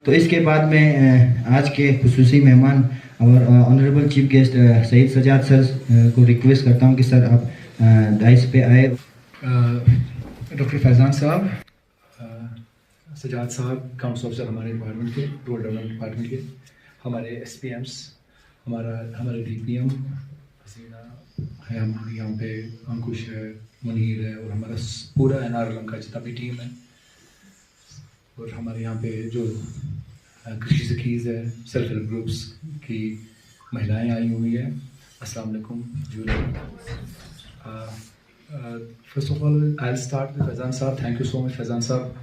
तो इसके बाद में आज के खुसूसी मेहमान और honourable chief guest Syed Sajjad sir को रिक्वेस्ट करता हूं कि सर आप डाइस पे आए। डॉक्टर फैज़ान साहब, सजाद साहब काउंसिल ऑफिसर हमारे डिपार्टमेंट के, रूरल डेवलपमेंट डिपार्टमेंट के, हमारे SPMs, हमारे DPM हसीना है, हमारी यहाँ पे अंकुश है, मुनीर है, और हमारा पूरा NRLM का जितना भी टीम है, और हमारे यहाँ पे जो कृषि सखीज़ है, सेल्फ हेल्प ग्रुप्स की महिलाएं आई हुई है। अस्सलाम वालेकुम जूले। First of all I will start with Faizan साहब। Thank you so much Faizan साहब,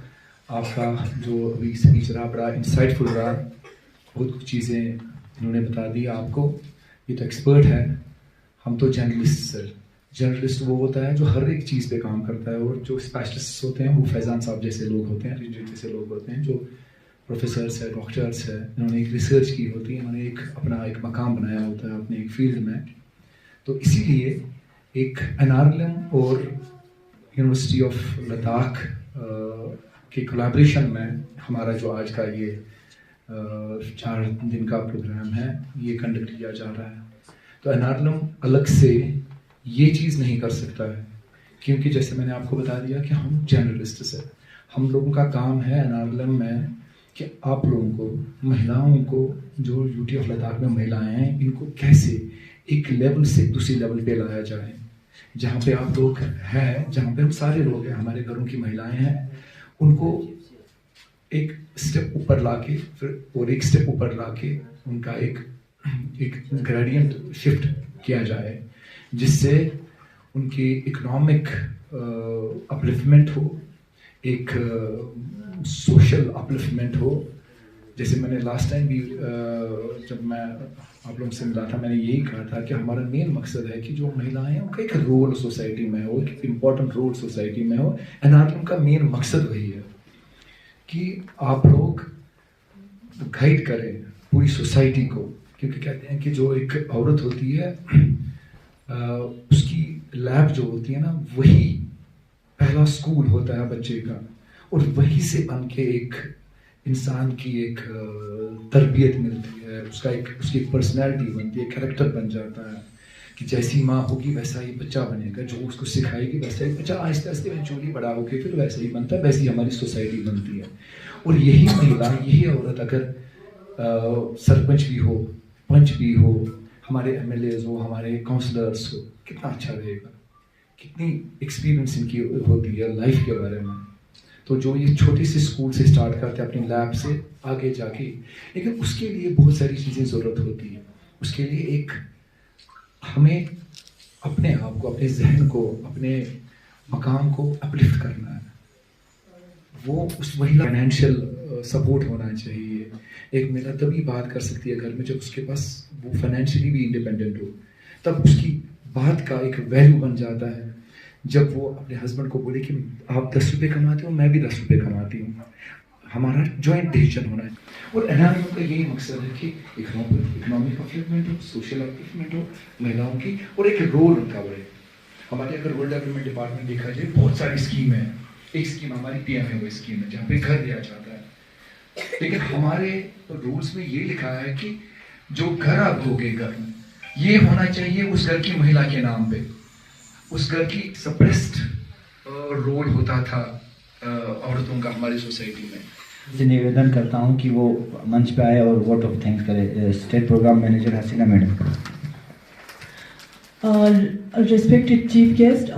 आपका जो अभी स्पीच रहा बड़ा इंसाइटफुल रहा, बहुत कुछ चीज़ें इन्होंने बता दी आपको। ये तो एक्सपर्ट है, हम तो जर्नलिस्ट सर। जर्नलिस्ट वो होता है जो हर एक चीज़ पे काम करता है, और जो स्पेशलिस्ट होते हैं वो फैज़ान साहब जैसे लोग होते हैं, जैसे लोग होते हैं जो प्रोफेसर्स है, डॉक्टर्स है, इन्होंने एक रिसर्च की होती है, इन्होंने अपना एक मकाम बनाया होता है अपने एक फील्ड में। तो इसीलिए एक NRLM और यूनिवर्सिटी ऑफ लद्दाख के कोलैबोरेशन में हमारा जो आज का ये 4 दिन का प्रोग्राम है ये कंडक्ट किया जा रहा है। तो NRLM अलग से ये चीज़ नहीं कर सकता है, क्योंकि जैसे मैंने आपको बता दिया कि हम जर्नलिस्ट हैं। हम लोगों का काम है NRLM में कि आप लोगों को, महिलाओं को, जो यूटी ऑफ लद्दाख में महिलाएं हैं, इनको कैसे एक लेवल से दूसरी लेवल पे लाया जाए। जहाँ पे आप लोग हैं, जहाँ पे हम सारे लोग हैं, हमारे घरों की महिलाएं हैं, उनको एक स्टेप ऊपर लाके फिर और एक स्टेप ऊपर लाके उनका एक ग्रेडियंट शिफ्ट किया जाए, जिससे उनकी इकोनॉमिक अपलिफ्टमेंट हो, एक सोशल अपलिफ्टमेंट हो। जैसे मैंने लास्ट टाइम भी जब मैं आप लोगों से मिला था, मैंने यही कहा था कि हमारा मेन मकसद है कि जो महिलाएं हैं उनका एक रोल सोसाइटी में हो, एक इम्पॉर्टेंट रोल सोसाइटी में हो। NRLM का मेन मकसद वही है कि आप लोग गाइड करें पूरी सोसाइटी को, क्योंकि कहते हैं कि जो एक औरत होती है उसकी लैब जो होती है ना, वही पहला स्कूल होता है बच्चे का, और वहीं से बन के एक इंसान की एक तरबियत मिलती है, उसकी एक पर्सनैलिटी बनती है, कैरेक्टर बन जाता है कि जैसी माँ होगी वैसा ही बच्चा बनेगा, जो उसको सिखाएगी वैसा ही बच्चा आहिस्ते आहिस्ते इवेंचुअली बड़ा होकर फिर वैसे ही बनता है, वैसे ही हमारी सोसाइटी बनती है। और यही महिला, यही औरत अगर सरपंच भी हो, पंच भी हो, हमारे MLAs हो, हमारे काउंसलर्स हो, कितना अच्छा रहेगा, कितनी एक्सपीरियंस इनकी होती है लाइफ के बारे में। तो जो ये छोटे से स्कूल से स्टार्ट करते हैं अपनी लैब से आगे जाके, लेकिन उसके लिए बहुत सारी चीज़ें ज़रूरत होती है। उसके लिए एक हमें अपने आप को, अपने जहन को, अपने मकाम को अपलिफ्ट करना है। वो उस महिला फाइनेंशियल सपोर्ट होना चाहिए। एक महिला तभी बात कर सकती है घर में जब उसके पास वो फाइनेंशियली भी इंडिपेंडेंट हो, तब उसकी बात का एक वैल्यू बन जाता है। जब वो अपने हस्बैंड को बोले कि आप 10 रुपये कमाते हो, मैं भी 10 रुपये कमाती हूँ, हमारा जॉइंट डिसीजन होना है। और NRLM का यही मकसद है कि इकोनॉमिक अपलिफ्टमेंट हो, सोशल अपलिफ्टमेंट हो महिलाओं की, और एक रोल उनका बढ़े। हमारे अगर रूरल डेवलपमेंट डिपार्टमेंट देखा जाए, बहुत सारी स्कीम है। एक स्कीम हमारी PMAY स्कीम है, जहाँ पे घर दिया जाता है, लेकिन हमारे रूल्स में ये लिखा है कि जो घर आप दोगे, घर ये होना चाहिए उस घर की महिला के नाम पे। उस घर की सप्रेस्ड रोल होता था औरतों का हमारी सोसाइटी में। निवेदन करता हूं कि वो मंच पे आए और वोट ऑफ थैंक्स करें। State programme manager Hasina madam. Respected Chief Guest,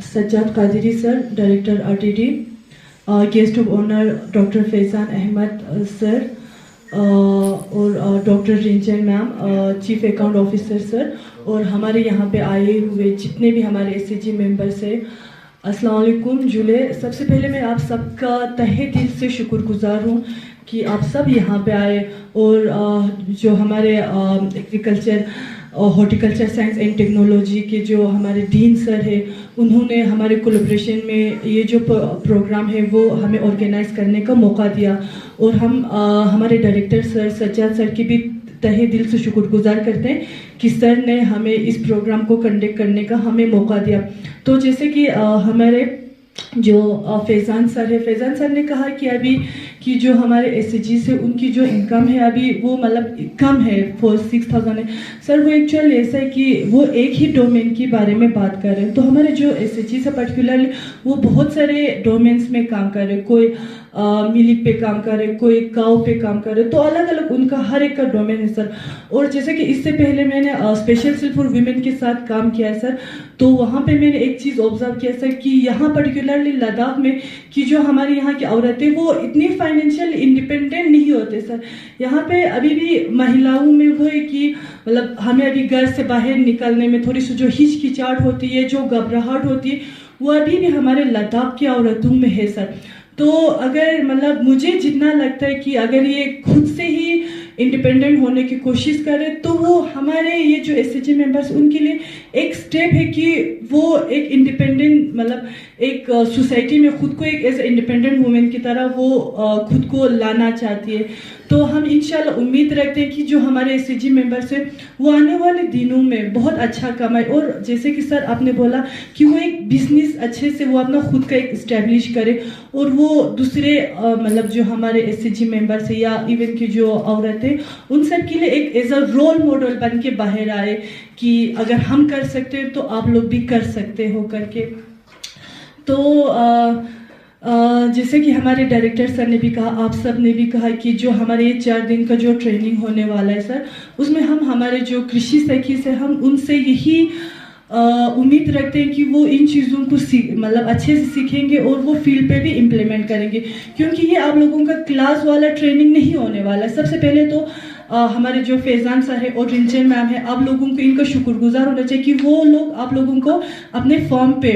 Sajjad Qadiri sir, Director RTD, Guest of Honor Dr. Faizan Ahmed sir, और doctor Rinchen ma'am, chief account officer sir, और हमारे यहाँ पे आए हुए जितने भी हमारे SAG मेंबर्स हैं, अस्सलाम वालेकुम जुले। सबसे पहले मैं आप सबका तहे दिल से शुक्रगुजार हूँ कि आप सब यहाँ पे आए, और जो हमारे agriculture horticulture science and technology के जो हमारे डीन सर है, उन्होंने हमारे कोलैबोरेशन में ये जो प्रोग्राम है वो हमें ऑर्गेनाइज करने का मौका दिया, और हम हमारे डायरेक्टर सर सज्जाद सर की भी तहे दिल से शुक्रगुजार करते हैं कि सर ने हमें इस प्रोग्राम को कंडक्ट करने का हमें मौका दिया। तो जैसे कि हमारे जो फैज़ान सर है, फैज़ान सर ने कहा कि अभी कि कि जो हमारे एसएचजी से उनकी जो इनकम है अभी वो मतलब कम है 4-6,000 है सर। वो एक्चुअली ऐसा है कि वो एक ही डोमेन के बारे में बात कर रहे हैं, तो हमारे जो एसएचजी से पर्टिकुलरली वो बहुत सारे डोमेन्स में काम कर रहे हैं। कोई मिल्क पे काम कर रहे, कोई काउ पे काम कर रहे, तो अलग अलग उनका हर एक का डोमेन है सर। और जैसे कि इससे पहले मैंने स्पेशल सेल फॉर वीमेन के साथ काम किया है सर, तो वहाँ पे मैंने एक चीज़ ऑब्जर्व किया सर कि यहाँ पर्टिकुलरली लद्दाख में कि जो हमारे यहाँ की औरतें वो इतनी फाइनेंशियल इंडिपेंडेंट नहीं होते सर। यहाँ पे अभी भी महिलाओं में वो है कि मतलब हमें अभी घर से बाहर निकलने में थोड़ी सी जो हिचकिचाहट होती है, जो घबराहट होती है, वो अभी भी हमारे लद्दाख की औरतों में है सर। तो अगर मतलब मुझे जितना लगता है कि अगर ये खुद से ही इंडिपेंडेंट होने की कोशिश करें तो वो हमारे ये जो एसएचजी मेंबर्स उनके लिए एक स्टेप है कि वो एक इंडिपेंडेंट मतलब एक सोसाइटी में खुद को एक एज इंडिपेंडेंट वुमेन की तरह वो खुद को लाना चाहती है। तो हम इंशाल्लाह उम्मीद रखते हैं कि जो हमारे एसएचजी मेंबर्स हैं वो आने वाले दिनों में बहुत अच्छा कमाए, और जैसे कि सर आपने बोला कि वो एक बिजनेस अच्छे से वो अपना खुद का एक इस्टेब्लिश करे, और वो दूसरे मतलब जो हमारे एसएचजी मेंबर्स है या इवन की जो औरतें उन सब के लिए एक एज अ रोल मॉडल बन के बाहर आए कि अगर हम कर सकते हैं तो आप लोग भी कर सकते हो करके। तो जैसे कि हमारे डायरेक्टर सर ने भी कहा, आप सब ने भी कहा कि जो हमारे ये 4 दिन का जो ट्रेनिंग होने वाला है सर, उसमें हम हमारे जो कृषि सखी से हम उनसे यही उम्मीद रखते हैं कि वो इन चीज़ों को मतलब अच्छे से सीखेंगे और वो फील्ड पे भी इम्प्लीमेंट करेंगे, क्योंकि ये आप लोगों का क्लास वाला ट्रेनिंग नहीं होने वाला है। सबसे पहले तो हमारे जो फैजान सर है और रिंचन मैम है, आप लोगों को इनका शुक्रगुजार होना चाहिए कि वो लोग आप लोगों को अपने फार्म पे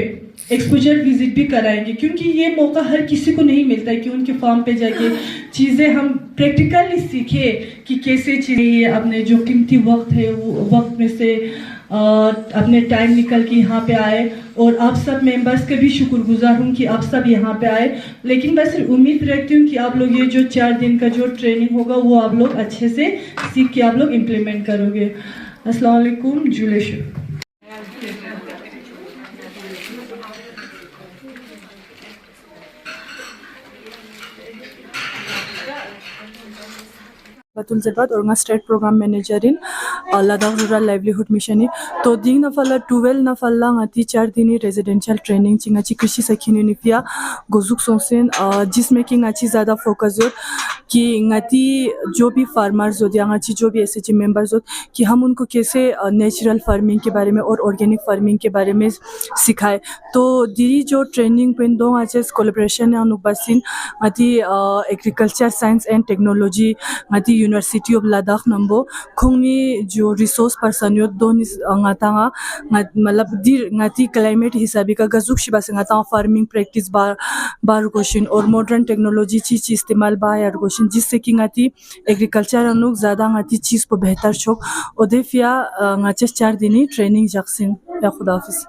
एक्सपोजर विजिट भी कराएंगे, क्योंकि ये मौका हर किसी को नहीं मिलता है कि उनके फार्म पे जाके चीज़ें हम प्रैक्टिकली सीखे कि कैसे चीज़ें अपने जो कीमती वक्त है वो वक्त में से अपने टाइम निकल के यहाँ पे आए। और आप सब मेंबर्स के भी शुक्रगुजार हूँ कि आप सब यहाँ पे आए, लेकिन मैं सिर्फ उम्मीद रखती हूँ कि आप लोग ये जो 4 दिन का जो ट्रेनिंग होगा वो आप लोग अच्छे से सीख के आप लोग इम्प्लीमेंट करोगे। अस्सलाम वालेकुम, जुलेशु। Batul Zebat or State Program Manager in Ladakh Rural Livelihood Mission. तो दिन नफला 12 नफला ngati 4 dini residential training चिंगाची कृषि सखी निफिया गोजुक सोसेन, जिसमें कि ngaची ज़्यादा फोकस हो कि ngati जो भी फार्मर्स हो या ngaची जो भी एसएचजी मेंबर्स हो कि हम उनको कैसे नेचुरल फार्मिंग के बारे में और ऑर्गेनिक फार्मिंग के बारे में सिखाए। तो दिरी जो ट्रेनिंग पेन दो ngaची कोलैबोरेशन अनुबासिन ngati agriculture science and technology ngati university of Ladakh नंबो खुंगनी जो रिसोर्स पर्सन यो दोनी ngata मतलब दिर ngati क्लाइमेट हिसाबी का गजुक शिबा से ngata फार्मिंग प्रैक्टिस बार क्वेश्चन और मॉडर्न टेक्नोलॉजी चीज इस्तेमाल बा यार क्वेश्चन, जिससे कि ngati एग्रीकल्चर अनुक ज़्यादा ngati चीज को बेहतर शोक ओदेफिया ngache 4 दिनी ट्रेनिंग जक्सिन या खुदाफिज।